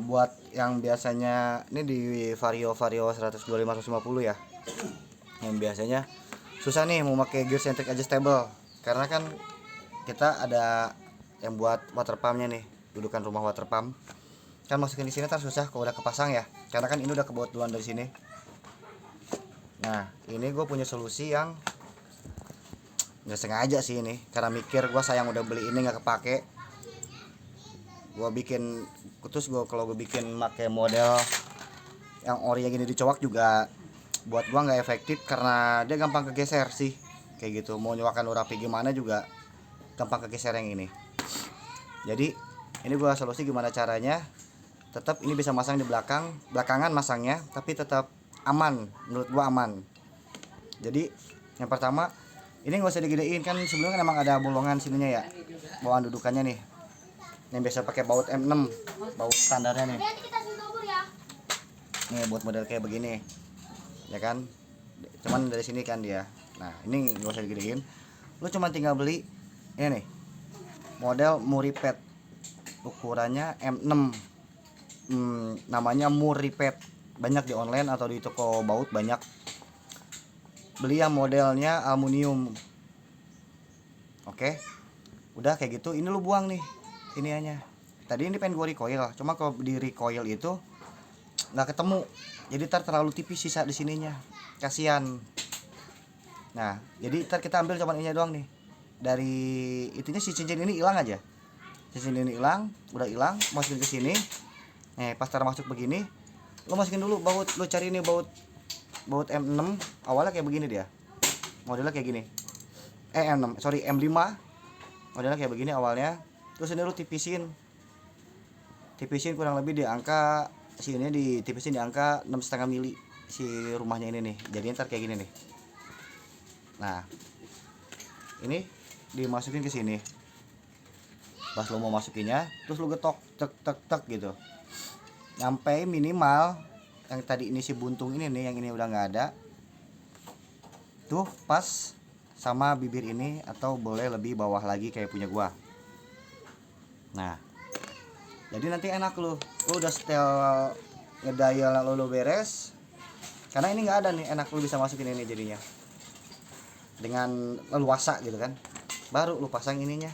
Buat yang biasanya ini di Vario 125 ya, yang biasanya susah nih mau pakai gear centric adjustable, karena kan kita ada yang buat water pumpnya nih, dudukan rumah water pump kan masukin di sini kan susah kalau udah kepasang ya, karena kan ini udah kebaut duluan dari sini. Nah ini gue punya solusi yang nggak sengaja sih ini, karena mikir gue sayang udah beli ini nggak kepake. Gue bikin terus kalau gue bikin pakai model yang ori gini dicowak juga buat gua nggak efektif, karena dia gampang kegeser sih kayak gitu. Mau nyowakan rapi gimana juga gampang kegeser yang ini. Jadi ini gua solusi gimana caranya tetap ini bisa masang di belakangan masangnya, tapi tetap aman, menurut gua aman. Jadi yang pertama ini nggak usah digedein, kan sebelumnya kan emang ada bolongan sininya ya, bawaan dudukannya nih yang biasa pakai baut M6, baut standarnya nih. Nih buat model kayak begini ya kan, cuman dari sini kan dia. Nah ini nggak usah digedein, lu cuma tinggal beli ini nih model Muripet, ukurannya M6. Namanya Muripet, banyak di online atau di toko baut banyak. Beli yang modelnya aluminium. Oke, udah kayak gitu ini lu buang nih iniannya. Tadi ini pengen gue recoil, cuma kalau di recoil itu nggak ketemu, jadi terlalu tipis sisa di sininya, kasihan. Nah jadi kita ambil cuman ini doang nih, dari itunya si cincin ini hilang aja, cincin ini hilang, udah hilang, masukin ke sini. Pas taruh masuk begini, lo masukin dulu baut, lo cari ini baut M6 awalnya kayak begini, dia modelnya kayak gini. M6 sorry M5 modelnya kayak begini awalnya. Terus ini lo tipisin kurang lebih di angka sini, ditipisin di angka 6,5 mili si rumahnya ini nih, jadi ntar kayak gini nih. Nah ini dimasukin ke sini, pas lo mau masukinnya terus lo getok tek gitu, nyampe minimal yang tadi ini si buntung ini nih, yang ini udah nggak ada tuh, pas sama bibir ini, atau boleh lebih bawah lagi kayak punya gua. Nah jadi nanti enak lu udah setel ngedial lo beres, karena ini nggak ada nih, enak lu bisa masukin ini jadinya dengan leluasa gitu kan. Baru lu pasang ininya,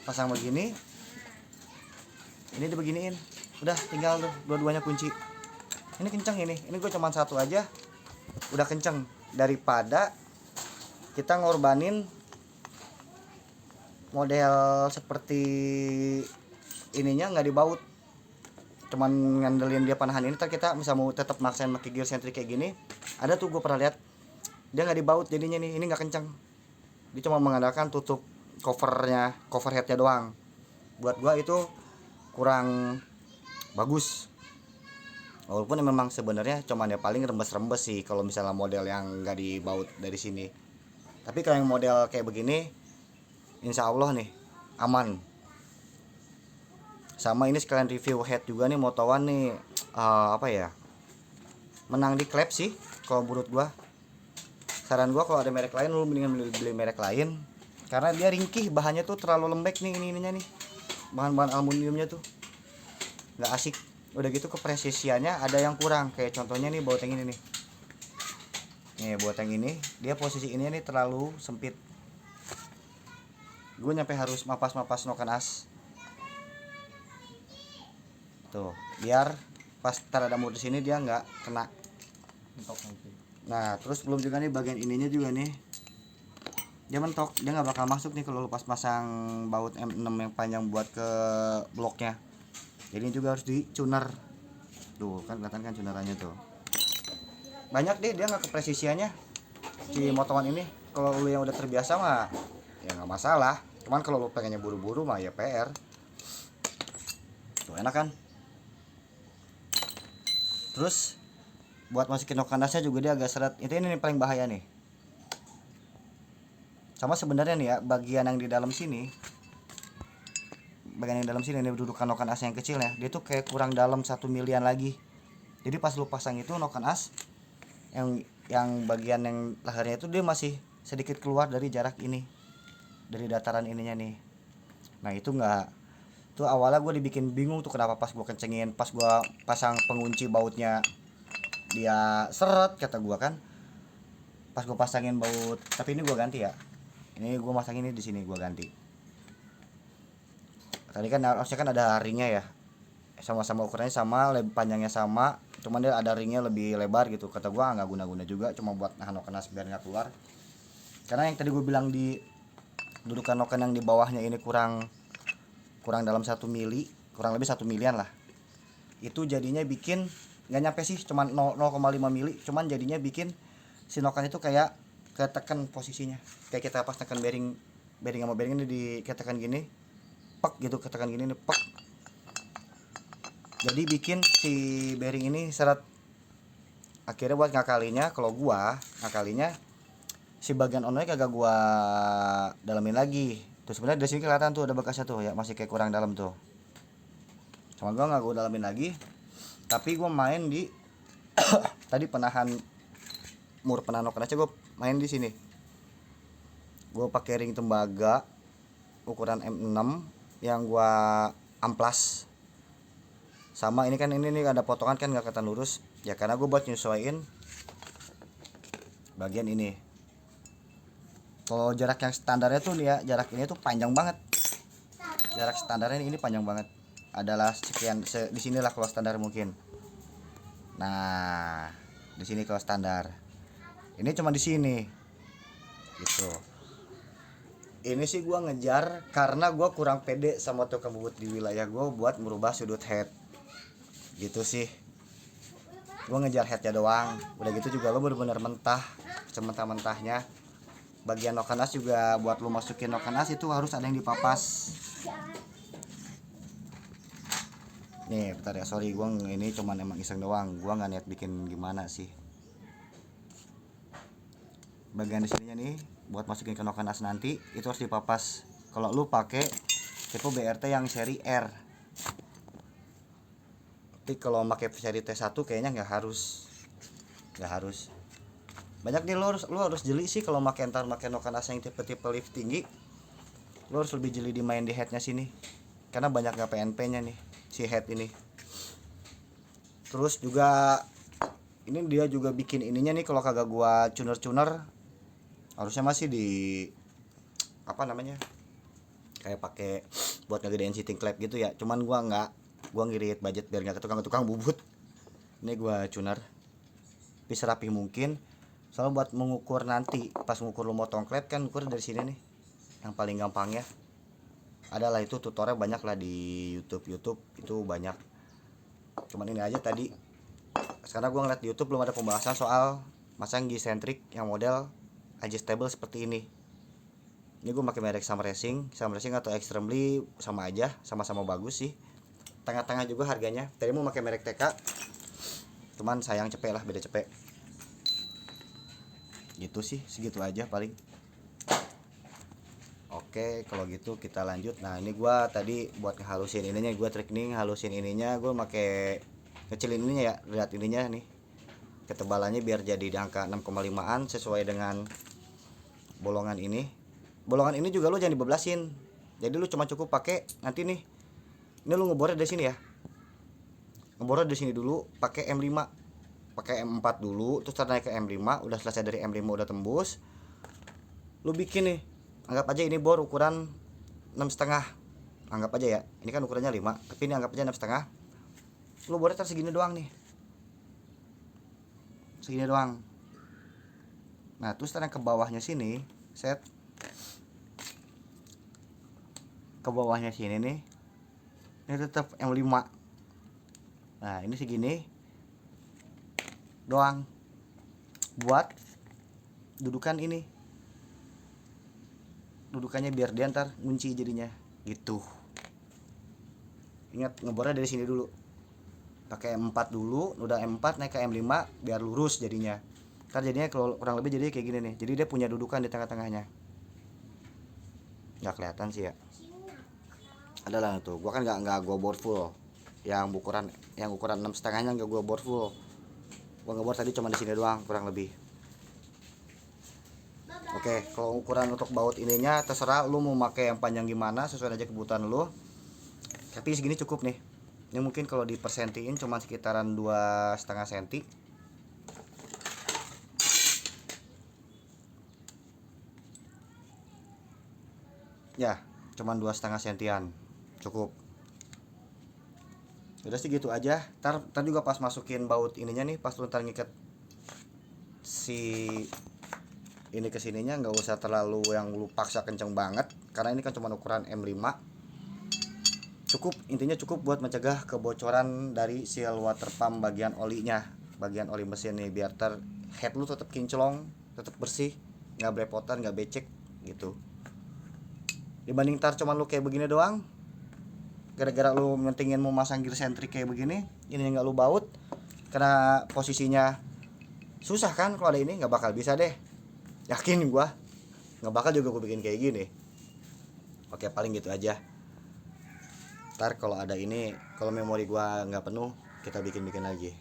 pasang begini, ini dibeginiin, udah tinggal tuh dua-duanya kunci. Ini kenceng, ini gue cuma satu aja udah kenceng, daripada kita ngorbanin model seperti ininya nggak dibaut, cuman ngandelin dia panahan ini. Ntar kita bisa mau tetap maksain pakai gear centric kayak gini, ada tuh gue pernah lihat dia nggak dibaut jadinya nih, ini nggak kenceng, dia cuma mengandalkan tutup cover headnya doang. Buat gue itu kurang bagus, walaupun memang sebenarnya cuman ya paling rembes-rembes sih kalau misalnya model yang nggak dibaut dari sini. Tapi kalau yang model kayak begini insya Allah nih aman. Sama ini sekalian review head juga nih, motowan nih, apa ya, menang di klep sih kalau menurut gua. Saran gua kalau ada merek lain lu mendingan beli merek lain, karena dia ringkih, bahannya tuh terlalu lembek nih ininya nih, bahan-bahan aluminiumnya tuh nggak asik. Udah gitu kepresisiannya ada yang kurang, kayak contohnya nih baut yang ini nih. Nih baut yang ini dia posisi ini nih terlalu sempit, gue nyampe harus mapas noken as tuh biar pas tar ada mode sini dia nggak kena. Nah terus belum juga nih bagian ininya juga nih dia mentok, dia nggak bakal masuk nih kalau lepas pasang baut M6 yang panjang buat ke bloknya. Jadi juga harus dicuner tuh, kan kelihatan kan cunerannya tuh banyak deh, dia nggak kepresisiannya si motowan ini. Kalau lu yang udah terbiasa mah ya nggak masalah, cuman kalau lu pengennya buru-buru mah ya PR. Tuh enak kan. Terus buat masukin nok kandasnya juga dia agak seret, itu ini paling bahaya nih. Sama sebenarnya nih ya, bagian yang di dalam sini, bagian yang dalam sini ini dudukan noken as yang kecil ya, dia tuh kayak kurang dalam 1 milian lagi. Jadi pas lu pasang itu noken as yang bagian yang lehernya itu dia masih sedikit keluar dari jarak ini, dari dataran ininya nih. Nah itu enggak, tuh awalnya gue dibikin bingung tuh kenapa pas gue kencengin, pas gue pasang pengunci bautnya dia seret kata gue kan, pas gue pasangin baut, tapi ini gue ganti ya, ini gue masang ini di sini gue ganti. Tadi kan harusnya kan ada ringnya ya, sama-sama ukurannya sama, panjangnya sama, cuman dia ada ringnya lebih lebar gitu. Kata gue nggak guna-guna juga, cuma buat nahan nokenas biar nggak keluar. Karena yang tadi gue bilang di dudukan noken yang di bawahnya ini kurang dalam 1 mili, kurang lebih 1 milian lah. Itu jadinya bikin nggak nyampe sih, cuman 0,5 mili, cuman jadinya bikin si noken itu kayak ketekan posisinya. Kayak kita pas tekan bearing sama bearing ini diketekan gini, pek gitu, ketekan gini nih, pek. Jadi bikin si bearing ini seret. Akhirnya buat ngakalinya, kalau gua ngakalinya si bagian onnya kagak gua dalamin lagi. Terus sebenarnya dari sini kelihatan tuh ada bekasnya tuh ya, masih kayak kurang dalam tuh. Cuma gua nggak gua dalamin lagi. Tapi gua main di tadi penahan noken aja gua main di sini. Gua pakai ring tembaga ukuran M6 yang gua amplas. Sama ini kan, ini nih ada potongan kan nggak kelihatan lurus ya, karena gue buat nyesuaiin bagian ini. Kalau jarak yang standarnya tuh nih ya, jarak ini tuh panjang banget, jarak standarnya ini panjang banget, adalah sekian di sinilah kalau standar mungkin. Nah di sini kalau standar, ini cuma di sini gitu. Ini sih gue ngejar karena gue kurang pede sama tukang bubut di wilayah gue buat merubah sudut head gitu sih. Gue ngejar headnya doang, udah gitu juga lo bener-bener mentah, sementah-mentahnya. Bagian noken as juga buat lo masukin noken as itu harus ada yang dipapas. Nih bentar ya, sorry gue ini cuman emang iseng doang, gue nggak niat bikin gimana sih. Bagian di sininya nih buat masukin ke noken as nanti itu harus dipapas. Kalau lo pakai tipe BRT yang seri R, tapi kalau pakai seri T1 kayaknya nggak harus. Banyak nih lo harus jeli sih kalau pakai noken as yang tipe lift tinggi. Lo harus lebih jeli di main di headnya sini, karena banyak nggak PNP nya nih si head ini. Terus juga ini dia juga bikin ininya nih, kalau kagak gua tuner harusnya masih di apa namanya, kayak pakai buat ngegedein sitting clap gitu ya. Cuman gua ngirit budget biar nggak ke tukang bubut. Ini gua tuner tapi serapi mungkin. Soalnya buat mengukur nanti pas ngukur lu motong klep kan, ukur dari sini nih yang paling gampang ya. Adalah itu tutorial banyak lah di YouTube itu banyak. Cuman ini aja tadi, sekarang gua ngeliat di YouTube belum ada pembahasan soal masang G-centric yang model adjustable seperti ini. Ini gue pakai merek Sam Racing atau Extremely, sama aja, sama-sama bagus sih. Tengah-tengah juga harganya. Tadi mau pakai merek TK, cuman sayang cepet lah, beda cepet. Gitu sih, segitu aja paling. Oke, kalau gitu kita lanjut. Nah ini gue tadi buat ngehalusin ininya, gue trik nih halusin ininya, gue pakai ngecilin ininya ya, lihat ininya nih ketebalannya biar jadi di angka 6,5an sesuai dengan bolongan ini. Bolongan ini juga lu jangan dibeblasin, jadi lu cuma cukup pakai nanti nih, ini lu ngebornya dari sini ya, ngebornya dari sini dulu pakai M5, pakai M4 dulu, terus naik ke M5. Udah selesai dari M5 udah tembus, lu bikin nih, anggap aja ini bor ukuran 6,5, anggap aja ya, ini kan ukurannya 5 tapi ini anggap aja 6,5. Lu bornya terus segini doang nih, segini doang. Nah terus ke bawahnya sini, set ke bawahnya sini nih, ini tetap M5. Nah ini segini doang buat dudukan ini, dudukannya biar dia ntar ngunci jadinya gitu. Ingat ngebornya dari sini dulu, pakai M4 dulu, udah M4 naik ke M5 biar lurus jadinya. Ntar jadinya kalau kurang lebih jadi kayak gini nih, jadi dia punya dudukan di tengah-tengahnya. Nggak kelihatan sih ya, adalah tuh gua kan nggak gua bor full, yang ukuran 6,5-nya nggak gua bor full. Gua ngebor tadi cuma di sini doang kurang lebih. Oke, kalau ukuran untuk baut ininya terserah lu mau pakai yang panjang gimana, sesuai aja kebutuhan lu. Tapi segini cukup nih. Ini mungkin kalau dipersentiin cuma sekitaran 2,5 cm. Ya, cuman 2,5 cm cukup. Udah sih gitu aja. Ntar juga pas masukin baut ininya nih, pas lu ntar ngikat si ini ke sininya, nggak usah terlalu yang lu paksa kenceng banget, karena ini kan cuma ukuran M5. Cukup, intinya cukup buat mencegah kebocoran dari seal water pump bagian olinya, bagian oli mesin nih, biar head lu tetap kinclong, tetap bersih, nggak belepotan, nggak becek gitu. Dibanding tar cuman lu kayak begini doang, gara-gara lu mentingin mau masang gear sentrik kayak begini, ini nggak lu baut, karena posisinya susah kan. Kalau ada ini nggak bakal bisa deh, yakin gua nggak bakal juga gua bikin kayak gini. Oke, paling gitu aja. Ntar kalau ada ini, kalau memori gua nggak penuh, kita bikin lagi.